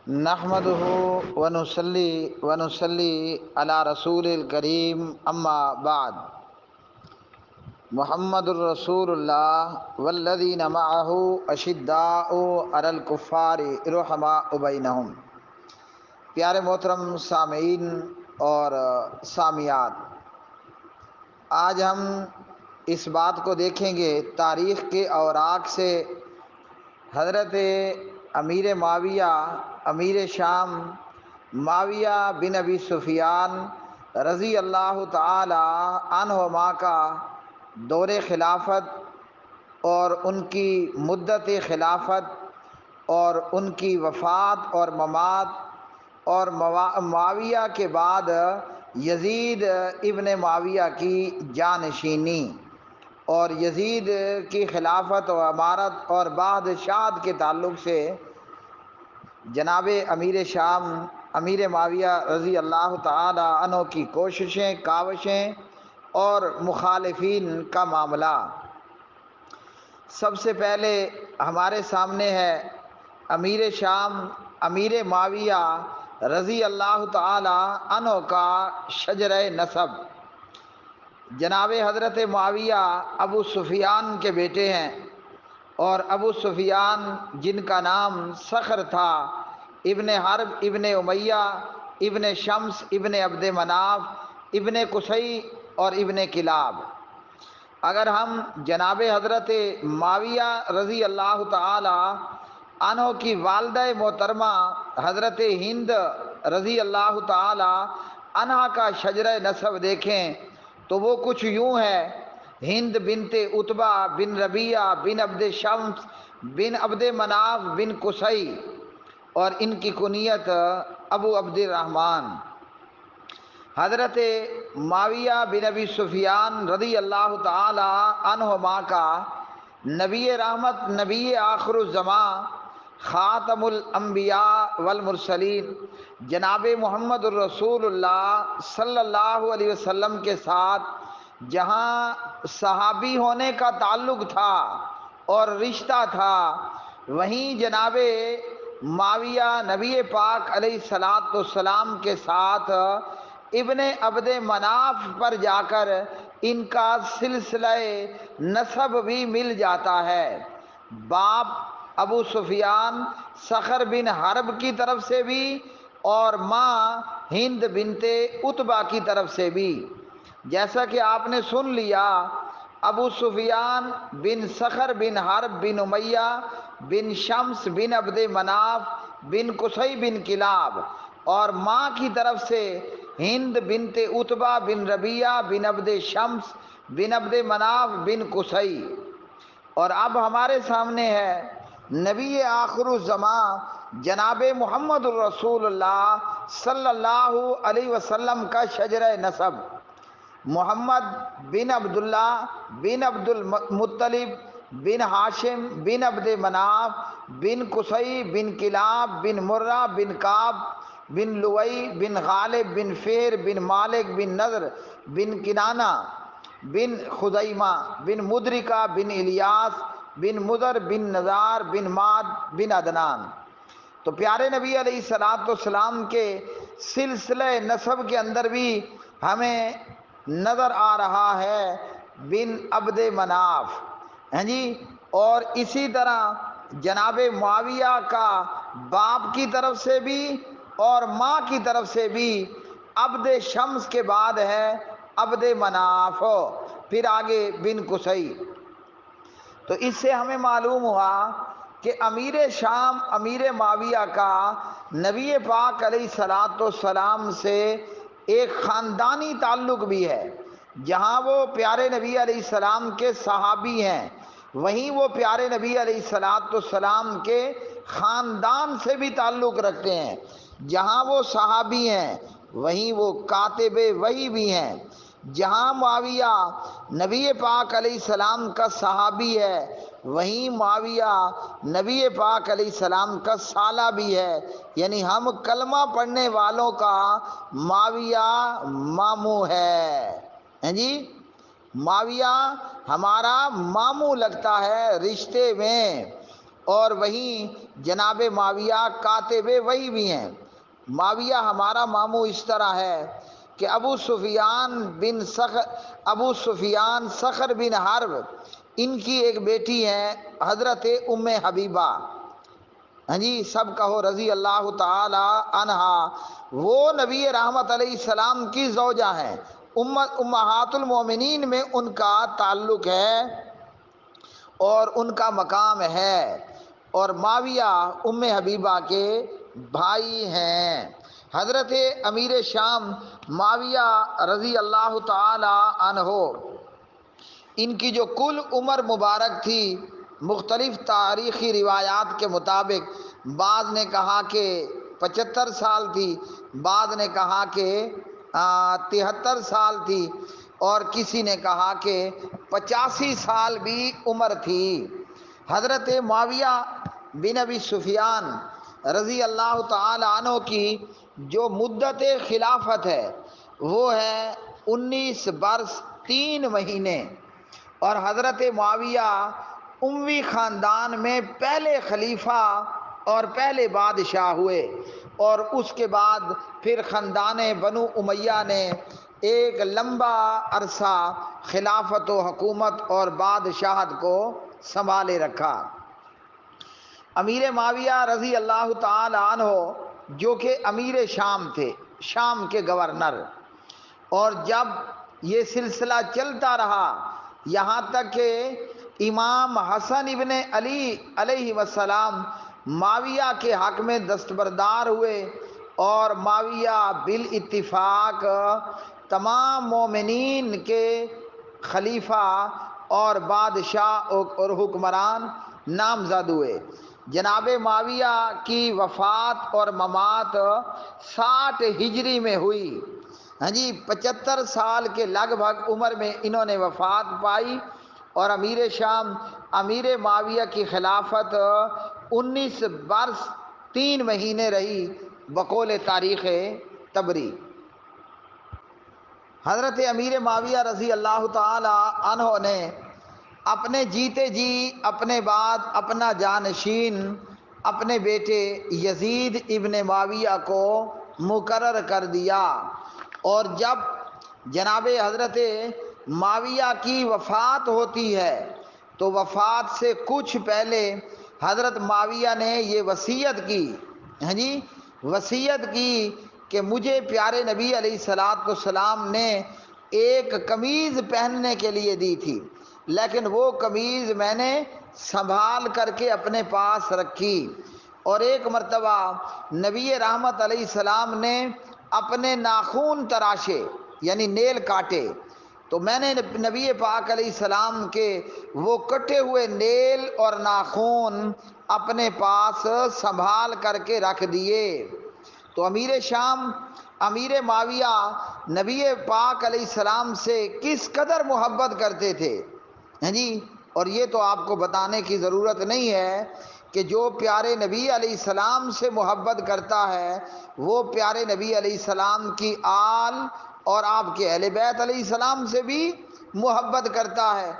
نحمده ونصلي على رسول الکریم اما بعد۔ محمد الرسول اللہ والذین معه اشداء علی الکفار رحماء بینہم۔ پیارے محترم سامعین اور سامعات، آج ہم اس بات کو دیکھیں گے تاریخ کے اوراق سے حضرت امیر معاویہ امیر شام معاویہ بن ابی سفیان رضی اللہ تعالی عنہما کا دور خلافت اور ان کی مدت خلافت اور ان کی وفات اور ممات اور معاویہ کے بعد یزید ابن معاویہ کی جانشینی اور یزید کی خلافت و امارت اور بادشاہت کے تعلق سے جناب امیر شام امیر معاویہ رضی اللہ تعالی عنہ کی کوششیں، کاوشیں اور مخالفین کا معاملہ۔ سب سے پہلے ہمارے سامنے ہے امیر شام امیر معاویہ رضی اللہ تعالی عنہ کا شجرہ نسب۔ جناب حضرت معاویہ ابو سفیان کے بیٹے ہیں، اور ابو سفیان جن کا نام صخر تھا، ابن حرب ابن امیہ ابن شمس ابن عبد مناف ابن قصی اور ابن کلاب۔ اگر ہم جناب حضرت معاویہ رضی اللہ تعالی عنہ کی والدہ محترمہ حضرت ہند رضی اللہ تعالی عنہا کا شجرہ نسب دیکھیں تو وہ کچھ یوں ہے: ہند بنت عتبہ بن ربیعہ بن عبد شمس بن عبد مناف بن قصی، اور ان کی کنیت ابو عبد الرحمن۔ حضرت معاویہ بن ابی سفیان رضی اللہ تعالی عنہما کا نبی رحمت، نبی آخر الزمان، خاتم الانبیاء والمرسلین جناب محمد الرسول اللہ صلی اللہ علیہ وسلم کے ساتھ جہاں صحابی ہونے کا تعلق تھا اور رشتہ تھا، وہیں جناب معاویہ نبی پاک علیہ الصلاۃ والسلام کے ساتھ ابن عبد مناف پر جا کر ان کا سلسلہ نسب بھی مل جاتا ہے۔ باپ ابو سفیان صخر بن حرب کی طرف سے بھی اور ماں ہند بنت عتبہ کی طرف سے بھی۔ جیسا کہ آپ نے سن لیا، ابو سفیان بن صخر بن حرب بن امیہ بن شمس بن عبد مناف بن قصی بن کلاب، اور ماں کی طرف سے ہند بنت عتبہ بن ربیعہ بن عبد شمس بن عبد مناف بن قصی۔ اور اب ہمارے سامنے ہے نبی آخر الزمان جناب محمد الرسول اللہ صلی اللہ علیہ وسلم کا شجرہ نسب۔ محمد بن عبداللہ بن عبد المطلب بن ہاشم بن عبد مناف بن قصی بن کلاب بن مرہ بن کعب بن لوئی بن غالب بن فہر بن مالک بن نضر بن کنانہ بن خزیمہ بن مدرکہ بن الیاس بن مضر بن نزار بن ماد بن عدنان۔ تو پیارے نبی علیہ الصلوۃ والسلام کے سلسلہ نسب کے اندر بھی ہمیں نظر آ رہا ہے بن عبد مناف، جی۔ اور اسی طرح جناب معاویہ کا باپ کی طرف سے بھی اور ماں کی طرف سے بھی عبد شمس کے بعد ہے عبد مناف، پھر آگے بن قصی۔ تو اس سے ہمیں معلوم ہوا کہ امیر شام امیر معاویہ کا نبی پاک علیہ الصلوۃ والسلام سے ایک خاندانی تعلق بھی ہے۔ جہاں وہ پیارے نبی علیہ السلام کے صحابی ہیں، وہیں وہ پیارے نبی علیہ الصلوۃ والسلام کے خاندان سے بھی تعلق رکھتے ہیں۔ جہاں وہ صحابی ہیں، وہیں وہ کاتب وحی بھی ہیں۔ جہاں معاویہ نبی پاک علیہ السلام کا صحابی ہے، وہیں معاویہ نبی پاک علیہ السلام کا سالہ بھی ہے، یعنی ہم کلمہ پڑھنے والوں کا معاویہ ماموں ہے، جی۔ معاویہ ہمارا ماموں لگتا ہے رشتے میں۔ اور وہیں جناب معاویہ کاتب وحی بھی ہیں۔ معاویہ ہمارا ماموں اس طرح ہے کہ ابو سفیان صخر بن حرب، ان کی ایک بیٹی ہے حضرت ام حبیبہ، ہاں جی سب کہو رضی اللہ تعالی عنہا، وہ نبی رحمت علیہ السلام کی زوجہ ہیں، امہات المومنین میں ان کا تعلق ہے اور ان کا مقام ہے، اور معاویہ ام حبیبہ کے بھائی ہیں۔ حضرت امیر شام معاویہ رضی اللہ تعالی عنہ، ان کی جو کل عمر مبارک تھی مختلف تاریخی روایات کے مطابق، بعض نے کہا کہ 75 سال تھی، بعض نے کہا کہ 73 سال تھی، اور کسی نے کہا کہ 85 سال بھی عمر تھی۔ حضرت معاویہ بن ابی سفیان رضی اللہ تعالی عنہ کی جو مدت خلافت ہے وہ ہے 19 برس 3 مہینے، اور حضرت معاویہ اموی خاندان میں پہلے خلیفہ اور پہلے بادشاہ ہوئے، اور اس کے بعد پھر خاندان بنو امیہ نے ایک لمبا عرصہ خلافت و حکومت اور بادشاہت کو سنبھالے رکھا۔ امیر معاویہ رضی اللہ تعالی عنہ جو کہ امیر شام تھے، شام کے گورنر، اور جب یہ سلسلہ چلتا رہا یہاں تک کہ امام حسن ابن علی علیہ السلام معاویہ کے حق میں دستبردار ہوئے، اور معاویہ بالاتفاق تمام مومنین کے خلیفہ اور بادشاہ اور حکمران نامزد ہوئے۔ جناب معاویہ کی وفات اور ممات 60 ہجری میں ہوئی، ہاں جی 75 سال کے لگ بھگ عمر میں انہوں نے وفات پائی، اور امیر شام امیر معاویہ کی خلافت 19 برس 3 مہینے رہی بقول تاریخ طبری۔ حضرت امیر معاویہ رضی اللہ تعالی عنہ نے اپنے جیتے جی اپنے بعد اپنا جانشین اپنے بیٹے یزید ابن معاویہ کو مقرر کر دیا، اور جب جناب حضرت معاویہ کی وفات ہوتی ہے تو وفات سے کچھ پہلے حضرت معاویہ نے یہ وصیت کی، ہاں جی وصیت کی کہ مجھے پیارے نبی علیہ الصلوۃ والسلام نے ایک قمیض پہننے کے لیے دی تھی، لیکن وہ قمیض میں نے سنبھال کر کے اپنے پاس رکھی، اور ایک مرتبہ نبی رحمت علیہ السلام نے اپنے ناخون تراشے یعنی نیل کاٹے، تو میں نے نبی پاک علیہ السلام کے وہ کٹے ہوئے نیل اور ناخون اپنے پاس سنبھال کر کے رکھ دیے۔ تو امیر شام امیر معاویہ نبی پاک علیہ السلام سے کس قدر محبت کرتے تھے، ہیں جی، اور یہ تو آپ کو بتانے کی ضرورت نہیں ہے کہ جو پیارے نبی علیہ السلام سے محبت کرتا ہے وہ پیارے نبی علیہ السلام کی آل اور آپ کے اہل بیت علیہ السلام سے بھی محبت کرتا ہے،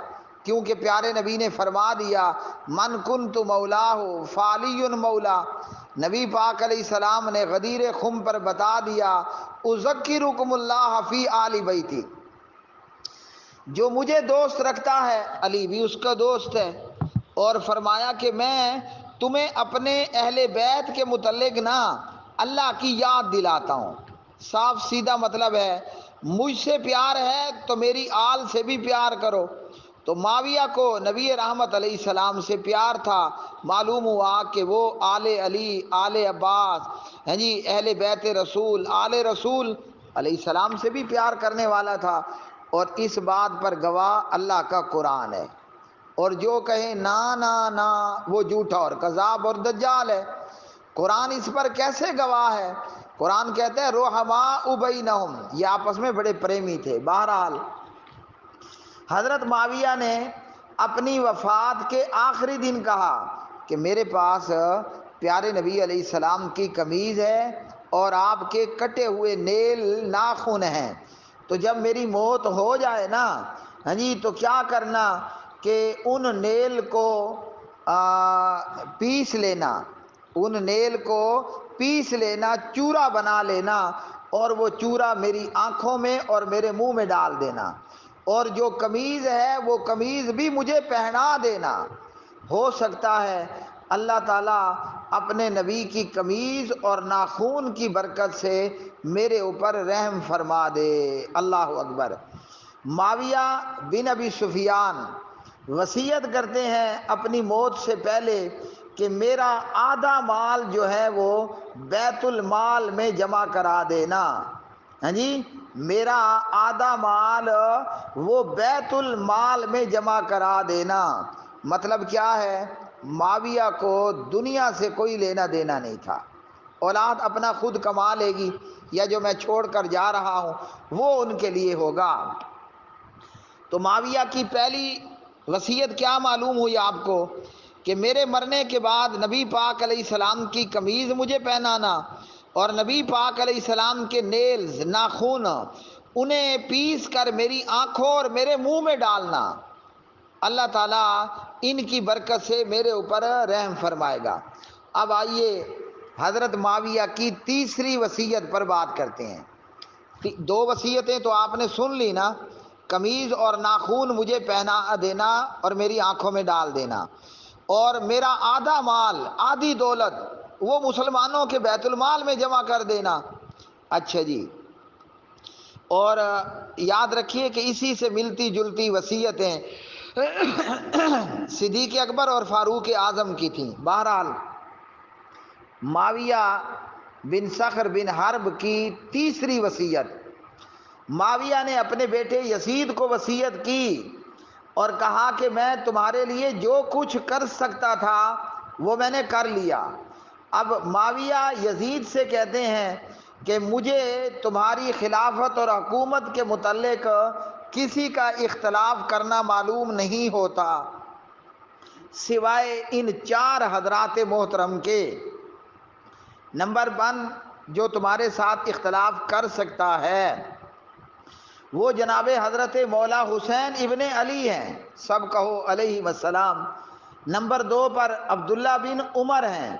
کیونکہ پیارے نبی نے فرما دیا من کنت مولاہ فعلی مولا۔ نبی پاک علیہ السلام نے غدیر خم پر بتا دیا اذکرکم اللہ فی آل بیتی، جو مجھے دوست رکھتا ہے علی بھی اس کا دوست ہے، اور فرمایا کہ میں تمہیں اپنے اہل بیت کے متعلق نا اللہ کی یاد دلاتا ہوں۔ صاف سیدھا مطلب ہے مجھ سے پیار ہے تو میری آل سے بھی پیار کرو۔ تو معاویہ کو نبی رحمت علیہ السلام سے پیار تھا، معلوم ہوا کہ وہ آل علی، آل عباس، ہیں جی اہل بیت رسول، آل رسول علیہ السلام سے بھی پیار کرنے والا تھا، اور اس بات پر گواہ اللہ کا قرآن ہے، اور جو کہے نا نا نا وہ جھوٹا اور کذاب اور دجال ہے۔ قرآن اس پر کیسے گواہ ہے؟ قرآن کہتے ہیں رحماء بینہم، یہ آپس میں بڑے پریمی تھے۔ بہرحال حضرت معاویہ نے اپنی وفات کے آخری دن کہا کہ میرے پاس پیارے نبی علیہ السلام کی قمیض ہے اور آپ کے کٹے ہوئے نیل ناخن ہیں، تو جب میری موت ہو جائے نا، ہاں جی، تو کیا کرنا کہ ان نیل کو پیس لینا، ان نیل کو پیس لینا، چورا بنا لینا، اور وہ چورا میری آنکھوں میں اور میرے منہ میں ڈال دینا، اور جو قمیض ہے وہ قمیض بھی مجھے پہنا دینا۔ ہو سکتا ہے اللہ تعالیٰ اپنے نبی کی قمیض اور ناخون کی برکت سے میرے اوپر رحم فرما دے۔ اللہ اکبر۔ معاویہ بن ابی سفیان وصیت کرتے ہیں اپنی موت سے پہلے کہ میرا آدھا مال جو ہے وہ بیت المال میں جمع کرا دینا۔ ہاں جی، میرا آدھا مال وہ بیت المال میں جمع کرا دینا۔ مطلب کیا ہے؟ معاویہ کو دنیا سے کوئی لینا دینا نہیں تھا، اولاد اپنا خود کما لے گی، یا جو میں چھوڑ کر جا رہا ہوں وہ ان کے لیے ہوگا۔ تو معاویہ کی پہلی وصیت کیا معلوم ہوئی آپ کو؟ کہ میرے مرنے کے بعد نبی پاک علیہ السلام کی قمیض مجھے پہنانا، اور نبی پاک علیہ السلام کے نیلز، ناخن، انہیں پیس کر میری آنکھوں اور میرے منہ میں ڈالنا۔ اللہ تعالیٰ ان کی برکت سے میرے اوپر رحم فرمائے گا۔ اب آئیے حضرت معاویہ کی تیسری وصیت پر بات کرتے ہیں۔ دو وصیتیں تو آپ نے سن لی نا، قمیض اور ناخون مجھے پہنا دینا اور میری آنکھوں میں ڈال دینا، اور میرا آدھا مال، آدھی دولت وہ مسلمانوں کے بیت المال میں جمع کر دینا۔ اچھا جی، اور یاد رکھیے کہ اسی سے ملتی جلتی وصیتیں صدیق اکبر اور فاروق اعظم کی تھیں۔ بہرحال معاویہ بن صخر بن حرب کی تیسری وصیت، معاویہ نے اپنے بیٹے یزید کو وصیت کی اور کہا کہ میں تمہارے لیے جو کچھ کر سکتا تھا وہ میں نے کر لیا۔ اب معاویہ یزید سے کہتے ہیں کہ مجھے تمہاری خلافت اور حکومت کے متعلق کسی کا اختلاف کرنا معلوم نہیں ہوتا سوائے ان چار حضرات محترم کے۔ نمبر 1 جو تمہارے ساتھ اختلاف کر سکتا ہے وہ جناب حضرت مولا حسین ابن علی ہیں، سب کہو علیہ السلام۔ نمبر 2 پر عبداللہ بن عمر ہیں،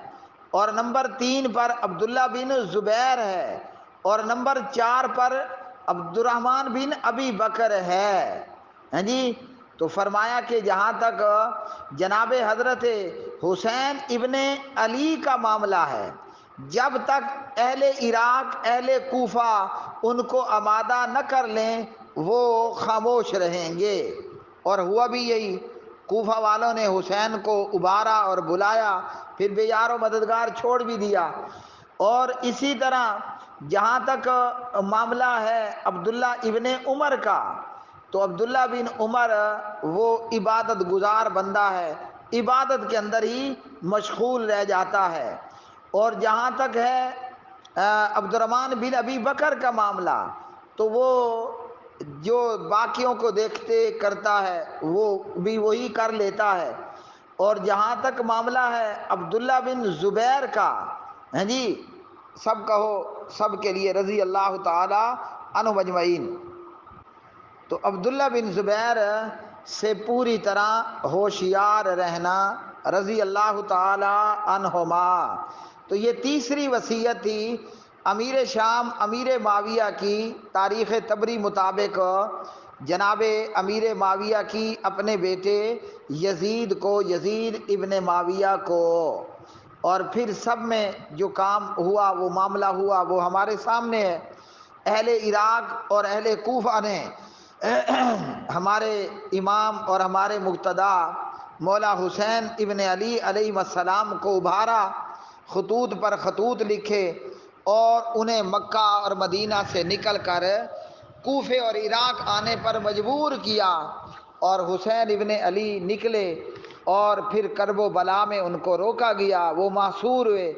اور نمبر 3 پر عبداللہ بن زبیر ہے، اور نمبر 4 پر عبد الرحمن بن ابی بکر ہے۔ ہاں جی، تو فرمایا کہ جہاں تک جناب حضرت حسین ابن علی کا معاملہ ہے، جب تک اہل عراق، اہل کوفہ ان کو آمادہ نہ کر لیں وہ خاموش رہیں گے۔ اور ہوا بھی یہی، کوفہ والوں نے حسین کو ابھارا اور بلایا، پھر بے یار و مددگار چھوڑ بھی دیا۔ اور اسی طرح جہاں تک معاملہ ہے عبداللہ ابن عمر کا، تو عبداللہ بن عمر وہ عبادت گزار بندہ ہے، عبادت کے اندر ہی مشغول رہ جاتا ہے۔ اور جہاں تک ہے عبد الرحمن بن ابی بکر کا معاملہ، تو وہ جو باقیوں کو دیکھتے کرتا ہے وہ بھی وہی کر لیتا ہے۔ اور جہاں تک معاملہ ہے عبداللہ بن زبیر کا، ہیں جی، سب کہو سب کے لیے رضی اللہ تعالی عنہ مجمعین، تو عبداللہ بن زبیر سے پوری طرح ہوشیار رہنا رضی اللہ تعالی عنہما۔ تو یہ تیسری وصیت تھی امیر شام امیر معاویہ کی تاریخ طبری مطابق، جناب امیر معاویہ کی اپنے بیٹے یزید کو، یزید ابن معاویہ کو۔ اور پھر سب میں جو کام ہوا، وہ معاملہ ہوا، وہ ہمارے سامنے ہے۔ اہل عراق اور اہل کوفہ نے ہمارے امام اور ہمارے مقتدا مولا حسین ابن علی علیہ السلام کو ابھارا، خطوط پر خطوط لکھے، اور انہیں مکہ اور مدینہ سے نکل کر کوفے اور عراق آنے پر مجبور کیا، اور حسین ابن علی نکلے، اور پھر کرب و بلا میں ان کو روکا گیا، وہ محصور ہوئے۔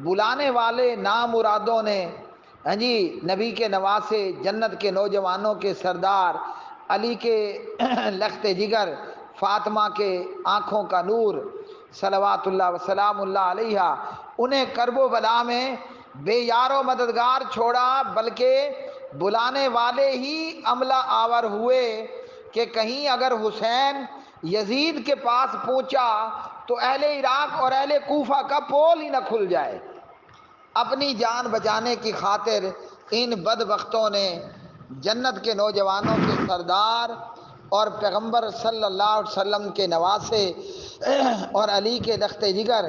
بلانے والے نامرادوں نے، ہاں جی، نبی کے نواسے، جنت کے نوجوانوں کے سردار، علی کے لخت جگر، فاطمہ کے آنکھوں کا نور، صلوات اللہ وسلام اللہ علیہ، انہیں کرب و بلا میں بے یار و مددگار چھوڑا، بلکہ بلانے والے ہی عملہ آور ہوئے کہ کہیں اگر حسین یزید کے پاس پہنچا تو اہل عراق اور اہل کوفہ کا پول ہی نہ کھل جائے۔ اپنی جان بچانے کی خاطر ان بدبختوں نے جنت کے نوجوانوں کے سردار اور پیغمبر صلی اللہ علیہ وسلم کے نواسے اور علی کے لخت جگر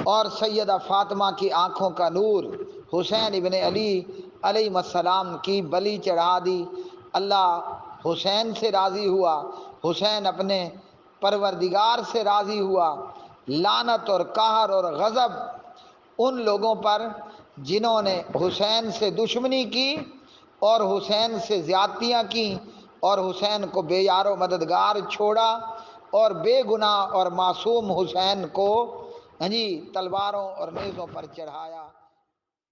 اور سیدہ فاطمہ کی آنکھوں کا نور حسین ابن علی علیہ السلام کی بلی چڑھا دی۔ اللہ حسین سے راضی ہوا، حسین اپنے پروردگار سے راضی ہوا۔ لعنت اور قہر اور غضب ان لوگوں پر جنہوں نے حسین سے دشمنی کی اور حسین سے زیادتیاں کی اور حسین کو بے یار و مددگار چھوڑا اور بے گناہ اور معصوم حسین کو تلواروں اور نیزوں پر چڑھایا۔